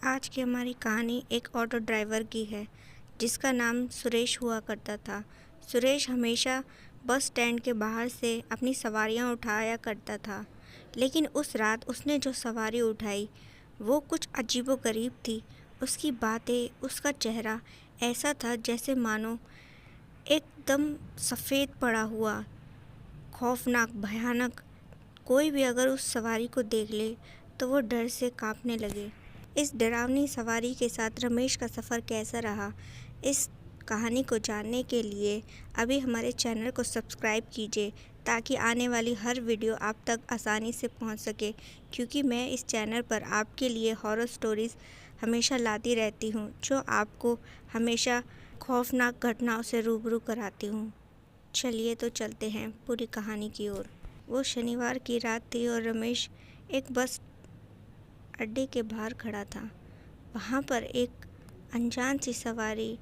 आज की हमारी कहानी एक ऑटो ड्राइवर की है जिसका नाम सुरेश हुआ करता था। सुरेश हमेशा बस स्टैंड के बाहर से अपनी सवारियां उठाया करता था, लेकिन उस रात उसने जो सवारी उठाई वो कुछ अजीबोगरीब थी। उसकी बातें, उसका चेहरा ऐसा था जैसे मानो एकदम सफ़ेद पड़ा हुआ, खौफनाक, भयानक। कोई भी अगर उस सवारी को देख ले तो वो डर से कांपने लगे। इस डरावनी सवारी के साथ रमेश का सफ़र कैसा रहा, इस कहानी को जानने के लिए अभी हमारे चैनल को सब्सक्राइब कीजिए ताकि आने वाली हर वीडियो आप तक आसानी से पहुंच सके, क्योंकि मैं इस चैनल पर आपके लिए हॉरर स्टोरीज़ हमेशा लाती रहती हूं, जो आपको हमेशा खौफनाक घटनाओं से रूबरू कराती हूं। चलिए तो चलते हैं पूरी कहानी की ओर। वो शनिवार की रात थी और रमेश एक बस अड्डे के बाहर खड़ा था। वहाँ पर एक अनजान सी सवारी,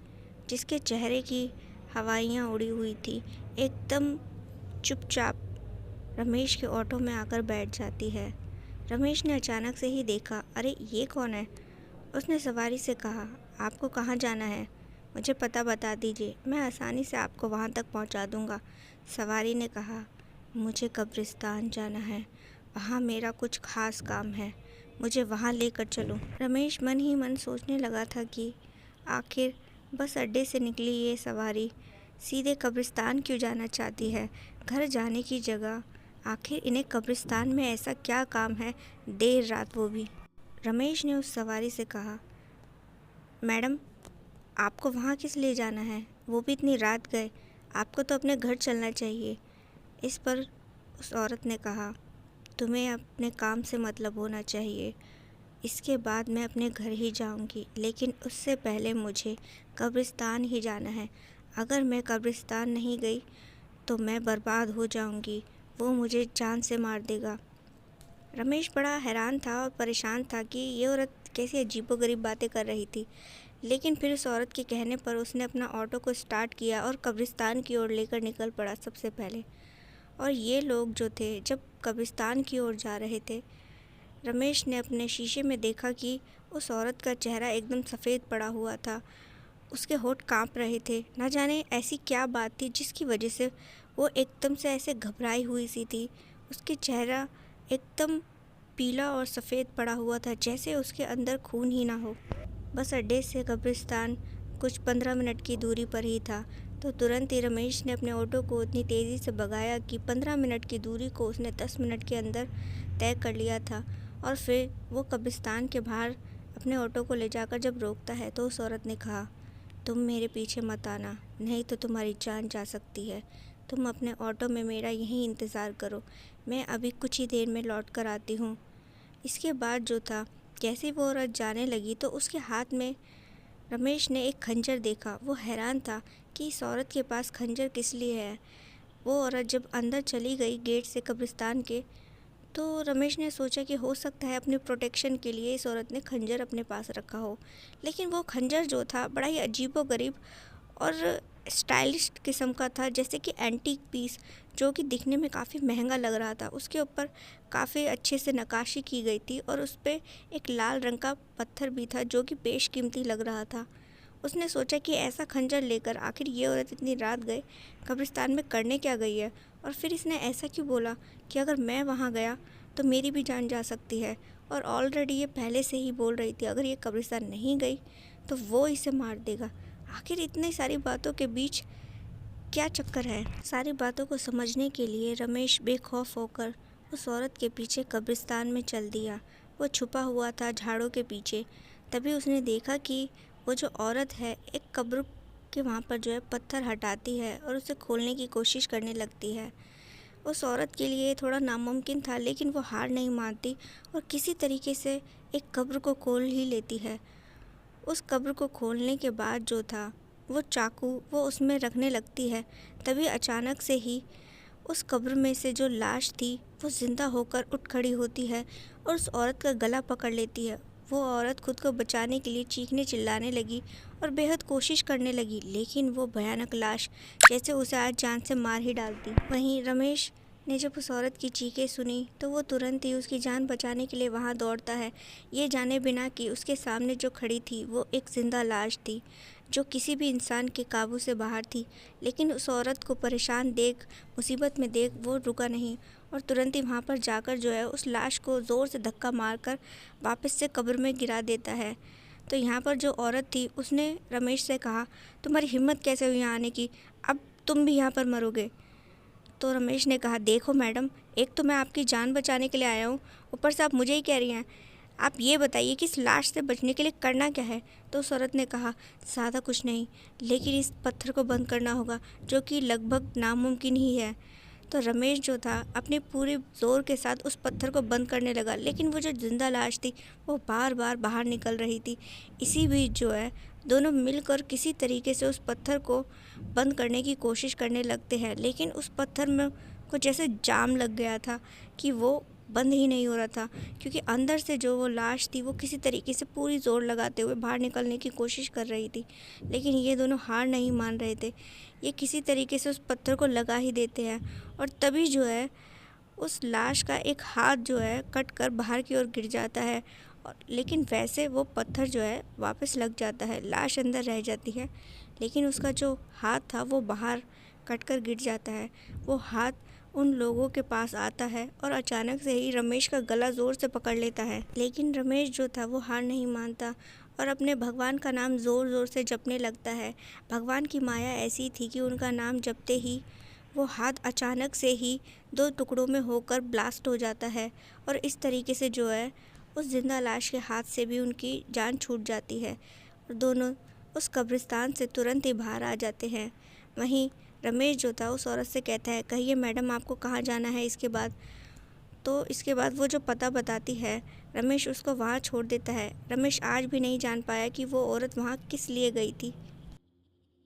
जिसके चेहरे की हवाइयाँ उड़ी हुई थी, एकदम चुपचाप रमेश के ऑटो में आकर बैठ जाती है। रमेश ने अचानक से ही देखा, अरे ये कौन है? उसने सवारी से कहा, आपको कहाँ जाना है? मुझे पता बता दीजिए, मैं आसानी से आपको वहाँ तक पहुँचा दूँगा। सवारी ने कहा, मुझे कब्रिस्तान जाना है, वहाँ मेरा कुछ ख़ास काम है, मुझे वहाँ लेकर चलो। रमेश मन ही मन सोचने लगा था कि आखिर बस अड्डे से निकली ये सवारी सीधे कब्रिस्तान क्यों जाना चाहती है? घर जाने की जगह आखिर इन्हें कब्रिस्तान में ऐसा क्या काम है, देर रात वो भी? रमेश ने उस सवारी से कहा, मैडम, आपको वहाँ किस लिए जाना है? वो भी इतनी रात गए, आपको तो अपने घर चलना चाहिए। इस पर उस औरत ने कहा, तुम्हें अपने काम से मतलब होना चाहिए। इसके बाद मैं अपने घर ही जाऊंगी, लेकिन उससे पहले मुझे कब्रिस्तान ही जाना है। अगर मैं कब्रिस्तान नहीं गई तो मैं बर्बाद हो जाऊंगी, वो मुझे जान से मार देगा। रमेश बड़ा हैरान था और परेशान था कि ये औरत कैसी अजीबोगरीब बातें कर रही थी, लेकिन फिर उस औरत के कहने पर उसने अपना ऑटो को स्टार्ट किया और कब्रिस्तान की ओर लेकर निकल पड़ा सबसे पहले। और ये लोग जो थे, जब कब्रिस्तान की ओर जा रहे थे, रमेश ने अपने शीशे में देखा कि उस औरत का चेहरा एकदम सफ़ेद पड़ा हुआ था, उसके होंठ कांप रहे थे। न जाने ऐसी क्या बात थी जिसकी वजह से वो एकदम से ऐसे घबराई हुई सी थी। उसके चेहरा एकदम पीला और सफ़ेद पड़ा हुआ था, जैसे उसके अंदर खून ही ना हो। बस अड्डे से कब्रिस्तान कुछ 15 मिनट की दूरी पर ही था, तो तुरंत ही रमेश ने अपने ऑटो को इतनी तेज़ी से भगाया कि 15 मिनट की दूरी को उसने 10 मिनट के अंदर तय कर लिया था। और फिर वो कब्रिस्तान के बाहर अपने ऑटो को ले जाकर जब रोकता है तो उस औरत ने कहा, तुम मेरे पीछे मत आना, नहीं तो तुम्हारी जान जा सकती है। तुम अपने ऑटो में मेरा यहीं इंतज़ार करो, मैं अभी कुछ ही देर में लौट कर आती हूँ। इसके बाद जो था, जैसे वो औरत जाने लगी तो उसके हाथ में रमेश ने एक खंजर देखा। वो हैरान था कि इस औरत के पास खंजर किस लिए है। वो औरत जब अंदर चली गई गेट से कब्रिस्तान के, तो रमेश ने सोचा कि हो सकता है अपने प्रोटेक्शन के लिए इस औरत ने खंजर अपने पास रखा हो। लेकिन वो खंजर जो था बड़ा ही अजीबोगरीब और स्टाइलिश किस्म का था, जैसे कि एंटीक पीस, जो कि दिखने में काफ़ी महंगा लग रहा था। उसके ऊपर काफ़ी अच्छे से नक्काशी की गई थी और उस पर एक लाल रंग का पत्थर भी था जो कि बेशकीमती लग रहा था। उसने सोचा कि ऐसा खंजर लेकर आखिर ये औरत इतनी रात गए कब्रिस्तान में करने क्या गई है, और फिर इसने ऐसा क्यों बोला कि अगर मैं वहाँ गया तो मेरी भी जान जा सकती है। और ऑलरेडी ये पहले से ही बोल रही थी अगर ये कब्रिस्तान नहीं गई तो वो इसे मार देगा। आखिर इतनी सारी बातों के बीच क्या चक्कर है? सारी बातों को समझने के लिए रमेश बेखौफ होकर उस औरत के पीछे कब्रिस्तान में चल दिया। वो छुपा हुआ था झाड़ों के पीछे। तभी उसने देखा कि वो जो औरत है एक कब्र के वहाँ पर जो है पत्थर हटाती है और उसे खोलने की कोशिश करने लगती है। उस औरत के लिए थोड़ा नामुमकिन था, लेकिन वो हार नहीं मानती और किसी तरीके से एक कब्र को खोल ही लेती है। उस कब्र को खोलने के बाद जो था, वो चाकू वो उसमें रखने लगती है। तभी अचानक से ही उस कब्र में से जो लाश थी वो ज़िंदा होकर उठ खड़ी होती है और उस औरत का गला पकड़ लेती है। वो औरत खुद को बचाने के लिए चीखने चिल्लाने लगी और बेहद कोशिश करने लगी, लेकिन वो भयानक लाश जैसे उसे आज जान से मार ही डालती। वहीं रमेश ने जब उस औरत की चीखें सुनी तो वो तुरंत ही उसकी जान बचाने के लिए वहाँ दौड़ता है, ये जाने बिना कि उसके सामने जो खड़ी थी वो एक जिंदा लाश थी, जो किसी भी इंसान के काबू से बाहर थी। लेकिन उस औरत को परेशान देख, मुसीबत में देख वो रुका नहीं और तुरंत ही वहाँ पर जाकर जो है उस लाश को ज़ोर से धक्का मारकर वापस से कब्र में गिरा देता है। तो यहाँ पर जो औरत थी उसने रमेश से कहा, तुम्हारी हिम्मत कैसे हुई यहाँ आने की, अब तुम भी यहाँ पर मरोगे। तो रमेश ने कहा, देखो मैडम, एक तो मैं आपकी जान बचाने के लिए आया हूँ, ऊपर से आप मुझे ही कह रही हैं। आप ये बताइए कि इस लाश से बचने के लिए करना क्या है। तो उस औरत ने कहा, ज़्यादा कुछ नहीं, लेकिन इस पत्थर को बंद करना होगा, जो कि लगभग नामुमकिन ही है। तो रमेश जो था अपने पूरे ज़ोर के साथ उस पत्थर को बंद करने लगा, लेकिन वो जो जिंदा लाश थी वो बार बार बाहर निकल रही थी। इसी बीच जो है दोनों मिलकर किसी तरीके से उस पत्थर को बंद करने की कोशिश करने लगते हैं, लेकिन उस पत्थर में कुछ ऐसे जाम लग गया था कि वो बंद ही नहीं हो रहा था, क्योंकि अंदर से जो वो लाश थी वो किसी तरीके से पूरी ज़ोर लगाते हुए बाहर निकलने की कोशिश कर रही थी। लेकिन ये दोनों हार नहीं मान रहे थे, ये किसी तरीके से उस पत्थर को लगा ही देते हैं और तभी जो है उस लाश का एक हाथ जो है कट कर बाहर की ओर गिर जाता है। और लेकिन वैसे वो पत्थर जो है वापस लग जाता है, लाश अंदर रह जाती है, लेकिन उसका जो हाथ था वो बाहर कट कर गिर जाता है। वो हाथ उन लोगों के पास आता है और अचानक से ही रमेश का गला ज़ोर से पकड़ लेता है। लेकिन रमेश जो था वो हार नहीं मानता और अपने भगवान का नाम ज़ोर ज़ोर से जपने लगता है। भगवान की माया ऐसी थी कि उनका नाम जपते ही वो हाथ अचानक से ही दो टुकड़ों में होकर ब्लास्ट हो जाता है और इस तरीके से जो है उस जिंदा लाश के हाथ से भी उनकी जान छूट जाती है और दोनों उस कब्रिस्तान से तुरंत ही बाहर आ जाते हैं। वहीं रमेश जो था उस औरत से कहता है, कहिए मैडम, आपको कहाँ जाना है इसके बाद। तो इसके बाद वो जो पता बताती है, रमेश उसको वहाँ छोड़ देता है। रमेश आज भी नहीं जान पाया कि वो औरत वहाँ किस लिए गई थी।